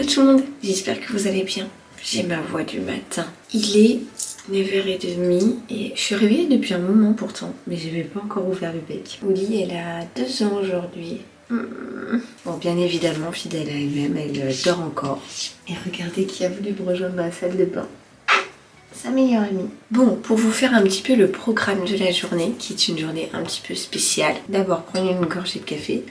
tout le monde, j'espère que vous allez bien. J'ai ma voix du matin. Il est 9h30 et je suis réveillée depuis un moment pourtant, mais je n'avais pas encore ouvert le bec. Oli, elle a 2 ans aujourd'hui. Bon, bien évidemment, fidèle à elle-même, elle dort encore. Et regardez qui a voulu me rejoindre dans la salle de bain. Sa meilleure amie. Bon, pour vous faire un petit peu le programme de la journée, qui est une journée un petit peu spéciale. D'abord, prenez une gorgée de café.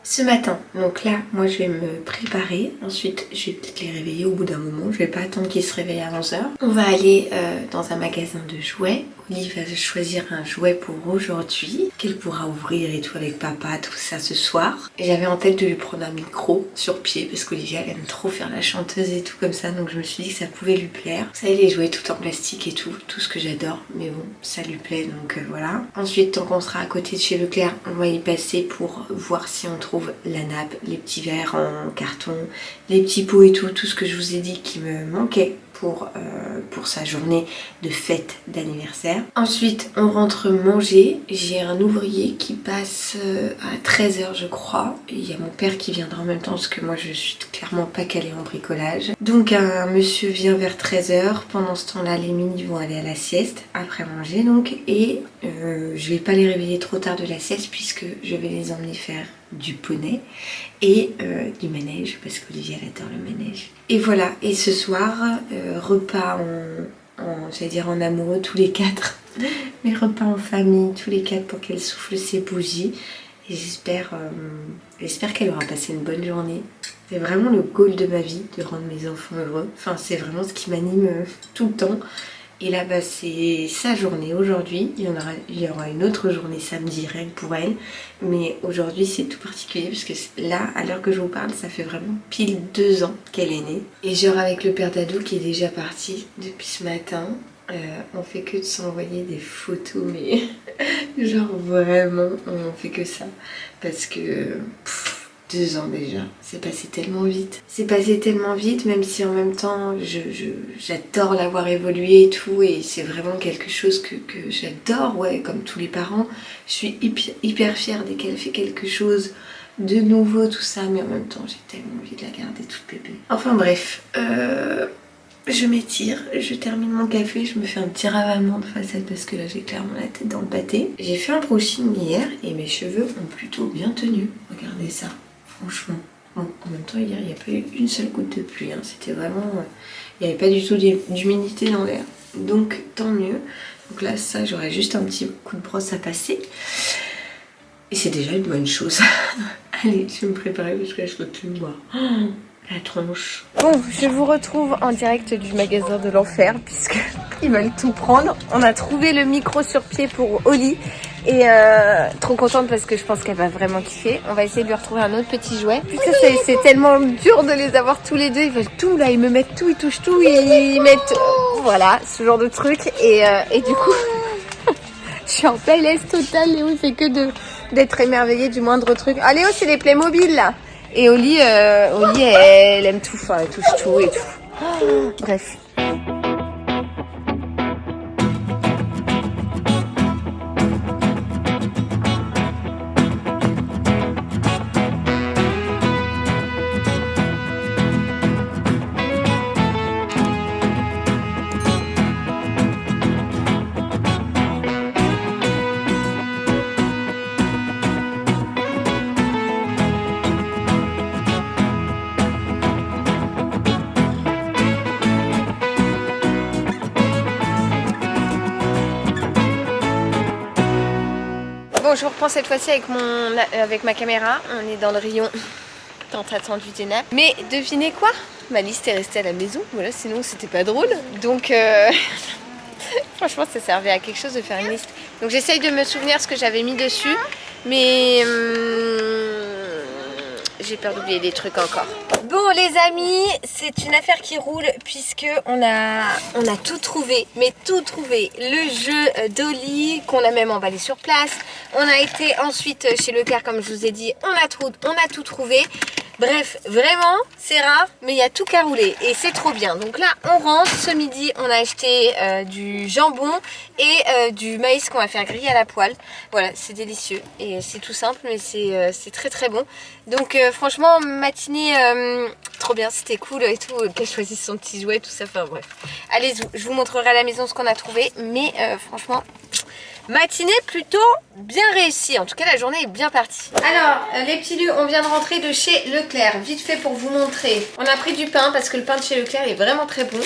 Ce matin, donc là, moi je vais me préparer. Ensuite, je vais peut-être les réveiller au bout d'un moment. Je vais pas attendre qu'ils se réveillent à 11h. On va aller dans un magasin de jouets. Oli va choisir un jouet pour aujourd'hui, qu'elle pourra ouvrir et tout avec papa, tout ça ce soir. Et j'avais en tête de lui prendre un micro sur pied parce qu'Olivia elle aime trop faire la chanteuse et tout comme ça. Donc je me suis dit que ça pouvait lui plaire. Vous savez, les jouets tout en plastique et tout ce que j'adore. Mais bon, ça lui plaît donc voilà. Ensuite, tant qu'on sera à côté de chez Leclerc, on va y passer pour voir si on trouve la nappe, les petits verres en carton, les petits pots et tout ce que je vous ai dit qui me manquait pour sa journée de fête d'anniversaire. Ensuite, on rentre manger. J'ai un ouvrier qui passe à 13h je crois. Et il y a mon père qui viendra en même temps parce que moi je suis clairement pas calée en bricolage. Donc un monsieur vient vers 13h. Pendant ce temps-là, les minis vont aller à la sieste après manger donc. Et je vais pas les réveiller trop tard de la sieste puisque je vais les emmener faire du poney et du manège parce qu'Olivia elle adore le manège. Et voilà, et ce soir, repas j'allais dire en amoureux tous les 4, mais repas en famille tous les 4 pour qu'elle souffle ses bougies. Et j'espère qu'elle aura passé une bonne journée. C'est vraiment le goal de ma vie, de rendre mes enfants heureux. Enfin, c'est vraiment ce qui m'anime tout le temps. Et là, bah, c'est sa journée aujourd'hui. Il y aura une autre journée samedi, rien que pour elle. Mais aujourd'hui, c'est tout particulier parce que là, à l'heure que je vous parle, ça fait vraiment pile 2 ans qu'elle est née. Et genre avec le père d'ado qui est déjà parti depuis ce matin, on fait que de s'envoyer des photos, mais genre vraiment, on fait que ça. Parce que... 2 ans déjà, c'est passé tellement vite. C'est passé tellement vite, même si en même temps, j'adore l'avoir évolué et tout, et c'est vraiment quelque chose que j'adore, ouais, comme tous les parents. Je suis hyper fière dès qu'elle fait quelque chose de nouveau, tout ça, mais en même temps, j'ai tellement envie de la garder toute bébé. Enfin bref, je m'étire, je termine mon café, je me fais un petit ravalement de facettes parce que là, j'ai clairement la tête dans le pâté. J'ai fait un brushing hier et mes cheveux ont plutôt bien tenu. Regardez ça. Franchement, bon, en même temps, hier, il n'y a pas eu une seule goutte de pluie. Hein. C'était vraiment... il n'y avait pas du tout d'humidité dans l'air. Donc, tant mieux. Donc là, ça, j'aurais juste un petit coup de brosse à passer. Et c'est déjà une bonne chose. Allez, je vais me préparer parce que là, je peux plus me voir. Oh, la tronche. Bon, je vous retrouve en direct du magasin de l'enfer puisque ils veulent tout prendre. On a trouvé le micro sur pied pour Oli. Et trop contente parce que je pense qu'elle va vraiment kiffer. On va essayer de lui retrouver un autre petit jouet. Putain, c'est tellement dur de les avoir tous les deux. Ils veulent tout là, ils me mettent tout, ils touchent tout, ils mettent... voilà, ce genre de truc. Et du coup, je suis en PLS total. Léo, il fait que d'être émerveillé du moindre truc. Ah Léo, c'est les Playmobil là. Et Oli, elle aime tout, enfin, elle touche tout et tout. Bref. Bon, je reprends cette fois-ci avec ma caméra. On est dans le rayon tant attendu des nappes. Mais devinez quoi? Ma liste est restée à la maison. Voilà, sinon c'était pas drôle. Donc franchement, ça servait à quelque chose de faire une liste. Donc j'essaye de me souvenir ce que j'avais mis dessus. Mais j'ai peur d'oublier des trucs encore. Bon les amis, c'est une affaire qui roule puisque on a tout trouvé, mais tout trouvé. Le jeu d'Oli qu'on a même emballé sur place. On a été ensuite chez Leclerc comme je vous ai dit, on a tout trouvé. Bref, vraiment, c'est rare, mais il y a tout qu'à rouler et c'est trop bien. Donc là, on rentre. Ce midi, on a acheté du jambon et du maïs qu'on va faire griller à la poêle. Voilà, c'est délicieux et c'est tout simple, mais c'est très très bon. Donc franchement, matinée trop bien, c'était cool et tout. Qu'elle choisisse son petit jouet, tout ça. Enfin bref. Allez, je vous montrerai à la maison ce qu'on a trouvé, mais franchement... matinée plutôt bien réussie, en tout cas la journée est bien partie. Alors les petits lus, on vient de rentrer de chez Leclerc, vite fait pour vous montrer. On a pris du pain parce que le pain de chez Leclerc est vraiment très bon.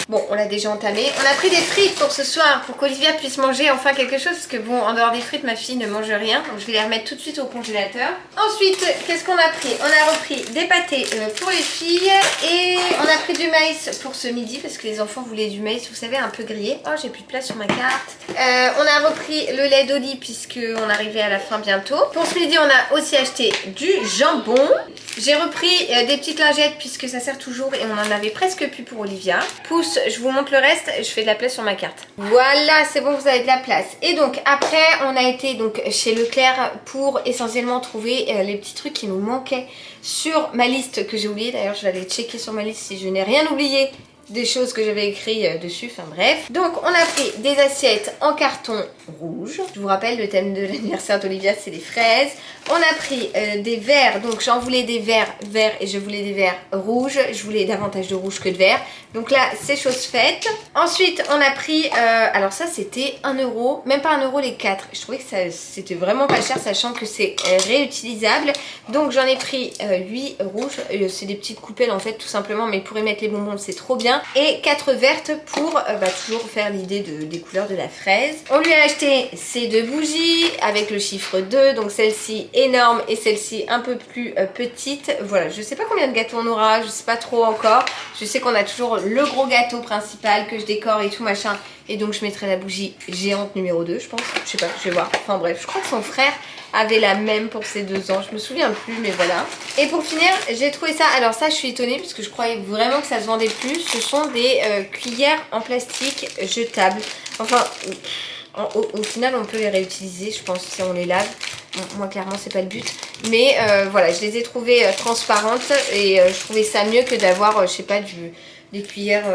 Bon, on l'a déjà entamé. On a pris des frites pour ce soir, pour qu'Olivia puisse manger enfin quelque chose, parce que bon, en dehors des frites, ma fille ne mange rien, donc je vais les remettre tout de suite au congélateur. Ensuite, qu'est-ce qu'on a pris? On a repris des pâtés pour les filles et on a pris du maïs pour ce midi, parce que les enfants voulaient du maïs, vous savez, un peu grillé. Oh, j'ai plus de place sur ma carte. On a repris le lait d'Oli puisque on arrivait à la fin bientôt. Pour ce midi, on a aussi acheté du jambon. J'ai repris des petites lingettes puisque ça sert toujours et on en avait presque plus pour Olivia. Pouce, je vous montre le reste, je fais de la place sur ma carte. Voilà, c'est bon, vous avez de la place. Et donc après, on a été donc chez Leclerc pour essentiellement trouver les petits trucs qui nous manquaient sur ma liste que j'ai oublié. D'ailleurs, je vais aller checker sur ma liste si je n'ai rien oublié des choses que j'avais écrit dessus, enfin bref. Donc on a pris des assiettes en carton rouge. Je vous rappelle, le thème de l'anniversaire d'Olivia, c'est les fraises. On a pris des verres, donc j'en voulais des verres verts et je voulais des verres rouges. Je voulais davantage de rouge que de vert. Donc là, c'est chose faite. Ensuite, on a pris, alors ça c'était 1 euro, même pas 1 euro les 4. Je trouvais que c'était vraiment pas cher, sachant que c'est réutilisable. Donc j'en ai pris 8 rouges. C'est des petites coupelles en fait, tout simplement, mais pour y mettre les bonbons, c'est trop bien. Et 4 vertes pour toujours faire l'idée des couleurs de la fraise. On lui a acheté ces 2 bougies avec le chiffre 2, donc celle-ci énorme et celle-ci un peu plus petite. Voilà, je sais pas combien de gâteaux on aura, je sais pas trop encore. Je sais qu'on a toujours le gros gâteau principal que je décore et tout machin. Et donc je mettrai la bougie géante numéro 2, je pense. Je sais pas, je vais voir. Enfin bref, je crois que son frère avait la même pour ses 2 ans. Je me souviens plus, mais voilà. Et pour finir, j'ai trouvé ça. Alors ça, je suis étonnée parce que je croyais vraiment que ça se vendait plus. Ce sont des cuillères en plastique jetables. Enfin, au final, on peut les réutiliser, je pense, si on les lave. Bon, moi, clairement, c'est pas le but. Mais voilà, je les ai trouvées transparentes et je trouvais ça mieux que d'avoir, je sais pas, des cuillères...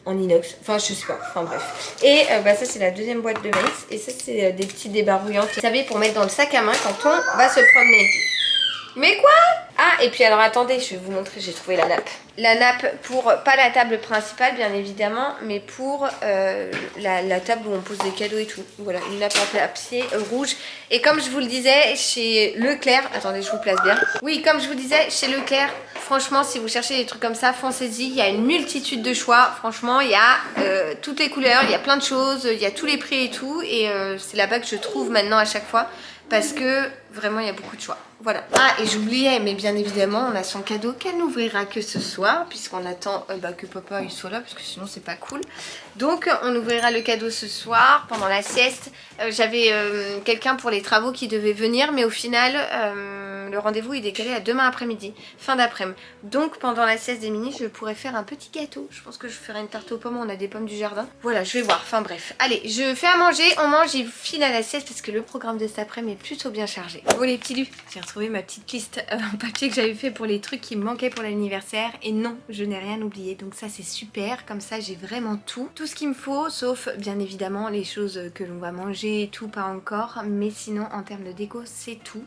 en inox, enfin je sais pas, enfin bref. Et ça c'est la deuxième boîte de maïs. Et ça c'est des petites débarouillantes, vous savez, pour mettre dans le sac à main quand on va se promener. Mais quoi? Ah, et puis alors attendez, je vais vous montrer, j'ai trouvé la nappe. La nappe pour, pas la table principale bien évidemment, mais pour la table où on pose des cadeaux et tout. Voilà, une nappe en papier rouge. Et comme je vous le disais, chez Leclerc, attendez, je vous place bien. Oui, comme je vous disais, chez Leclerc, franchement, si vous cherchez des trucs comme ça, foncez-y. Il y a une multitude de choix. Franchement, il y a toutes les couleurs, il y a plein de choses, il y a tous les prix et tout. Et c'est là-bas que je trouve maintenant à chaque fois. Parce que vraiment il y a beaucoup de choix. Voilà. Ah, et j'oubliais, mais bien évidemment on a son cadeau qu'elle n'ouvrira que ce soir, puisqu'on attend que papa il soit là, parce que sinon c'est pas cool. Donc on ouvrira le cadeau ce soir pendant la sieste. J'avais quelqu'un pour les travaux qui devait venir, mais au final le rendez-vous est décalé à demain après-midi, fin d'après-midi. Donc pendant la sieste des mini, je pourrais faire un petit gâteau. Je pense que je ferai une tarte aux pommes, on a des pommes du jardin. Voilà, je vais voir. Enfin bref. Allez, je fais à manger, on mange et file à la sieste parce que le programme de cet après-midi est plutôt bien chargé. Bon les petits lus, j'ai retrouvé ma petite liste en papier que j'avais fait pour les trucs qui me manquaient pour l'anniversaire. Et non, je n'ai rien oublié. Donc ça c'est super, comme ça j'ai vraiment tout ce qu'il me faut, sauf bien évidemment les choses que l'on va manger et tout, pas encore. Mais sinon en termes de déco, c'est tout.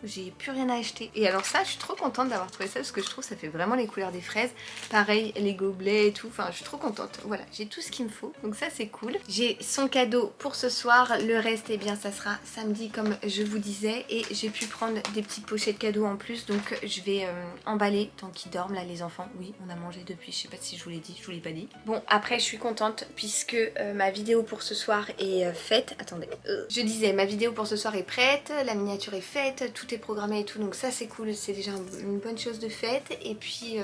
J'ai plus rien à acheter. Et alors ça, je suis trop contente d'avoir trouvé ça parce que je trouve que ça fait vraiment les couleurs des fraises. Pareil, les gobelets et tout. Enfin, je suis trop contente. Voilà, j'ai tout ce qu'il me faut. Donc ça, c'est cool. J'ai son cadeau pour ce soir. Le reste, eh bien, ça sera samedi comme je vous disais. Et j'ai pu prendre des petites pochettes cadeaux en plus. Donc je vais emballer tant qu'ils dorment là, les enfants. Oui, on a mangé depuis. Je sais pas si je vous l'ai dit. Je vous l'ai pas dit. Bon, après, je suis contente puisque ma vidéo pour ce soir est faite. Attendez. Je disais, ma vidéo pour ce soir est prête. La miniature est faite. Tout est programmé et tout, donc ça c'est cool, c'est déjà une bonne chose de faite. Et puis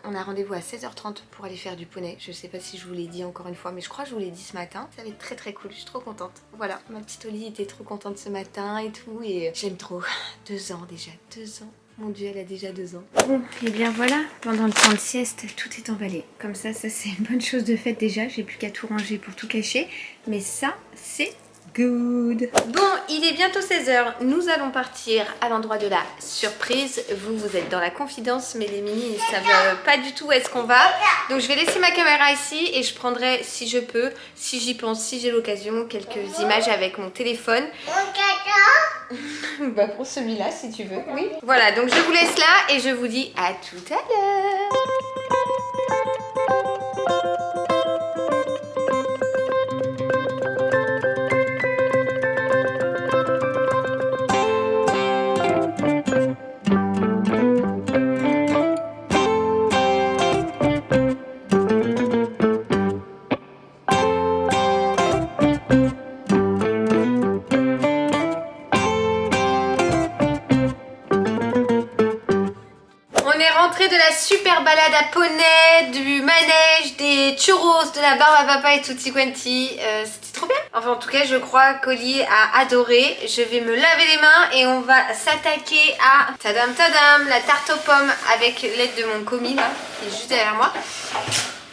on a rendez-vous à 16h30 pour aller faire du poney. Je sais pas si je vous l'ai dit encore une fois, mais je crois que je vous l'ai dit ce matin. Ça va être très très cool, je suis trop contente. Voilà, ma petite Oli était trop contente ce matin et tout, et j'aime trop. 2 ans déjà, 2 ans. Mon Dieu, elle a déjà 2 ans. Bon, et bien voilà, pendant le temps de sieste, tout est emballé. Comme ça c'est une bonne chose de faite déjà. J'ai plus qu'à tout ranger pour tout cacher. Mais ça, c'est good. Bon, il est bientôt 16h. Nous allons partir à l'endroit de la surprise. Vous êtes dans la confidence, mais les minis ne savent pas du tout où est-ce qu'on va. Donc je vais laisser ma caméra ici et je prendrai, si je peux, si j'y pense, si j'ai l'occasion, quelques images avec mon téléphone. Bah pour celui-là, si tu veux. Oui. Voilà, donc je vous laisse là et je vous dis à tout à l'heure. De la super balade à poney, du manège, des churros, de la barbe à papa et tutti quanti. C'était trop bien. Enfin en tout cas je crois qu'Oli a adoré. Je vais me laver les mains et on va s'attaquer à tadam tadam, la tarte aux pommes avec l'aide de mon commis là, qui est juste derrière moi.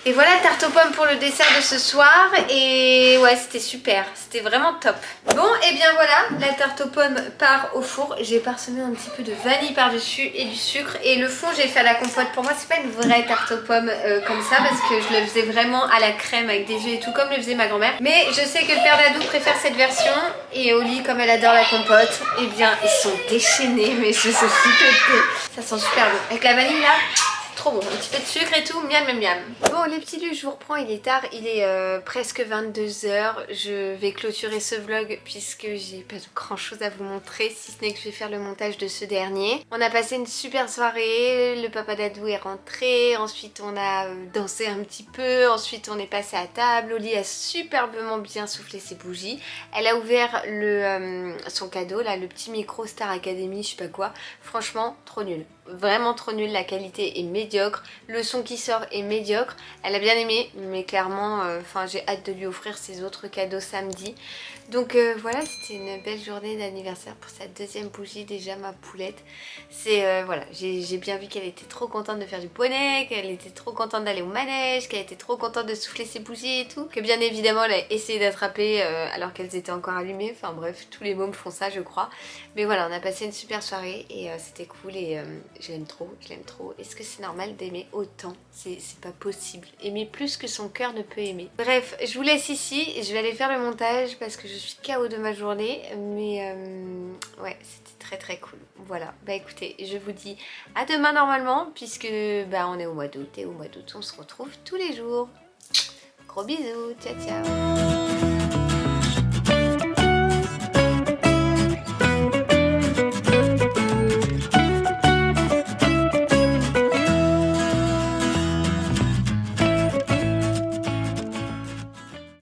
Et voilà, tarte aux pommes pour le dessert de ce soir. Et ouais, c'était super, c'était vraiment top. Bon, et bien voilà, la tarte aux pommes part au four. J'ai parsemé un petit peu de vanille par-dessus et du sucre. Et le fond, j'ai fait à la compote. Pour moi, c'est pas une vraie tarte aux pommes comme ça, parce que je le faisais vraiment à la crème avec des œufs et tout, comme le faisait ma grand-mère. Mais je sais que le père d'Adou préfère cette version. Et Oli, comme elle adore la compote, et bien ils sont déchaînés, mais je suis pétée. Ça sent super bon. Avec la vanille là, trop bon, un petit peu de sucre et tout, miam miam miam. Bon les petits lus, je vous reprends, il est tard, il est presque 22h. Je vais clôturer ce vlog puisque j'ai pas grand chose à vous montrer, si ce n'est que je vais faire le montage de ce dernier. On a passé une super soirée, le papa d'Adou est rentré, ensuite on a dansé un petit peu, ensuite on est passé à table, Oli a superbement bien soufflé ses bougies. Elle a ouvert son cadeau là, le petit micro Star Academy, je sais pas quoi, franchement trop nul. Vraiment trop nul, la qualité est médiocre, le son qui sort est médiocre. Elle a bien aimé, mais clairement, j'ai hâte de lui offrir ses autres cadeaux samedi. Donc voilà, c'était une belle journée d'anniversaire pour sa deuxième bougie, déjà ma poulette. C'est voilà, j'ai bien vu qu'elle était trop contente de faire du poney, qu'elle était trop contente d'aller au manège, qu'elle était trop contente de souffler ses bougies et tout. Que bien évidemment elle a essayé d'attraper alors qu'elles étaient encore allumées. Enfin bref, tous les mômes font ça je crois. Mais voilà, on a passé une super soirée et c'était cool et je l'aime trop, je l'aime trop. Est-ce que c'est normal d'aimer autant? C'est pas possible. Aimer plus que son cœur ne peut aimer. Bref, je vous laisse ici, je vais aller faire le montage parce que je suis KO de ma journée. Mais ouais, c'était très cool. Voilà, bah écoutez, je vous dis à demain normalement puisque on est au mois d'août et au mois d'août on se retrouve tous les jours. Gros bisous, ciao ciao.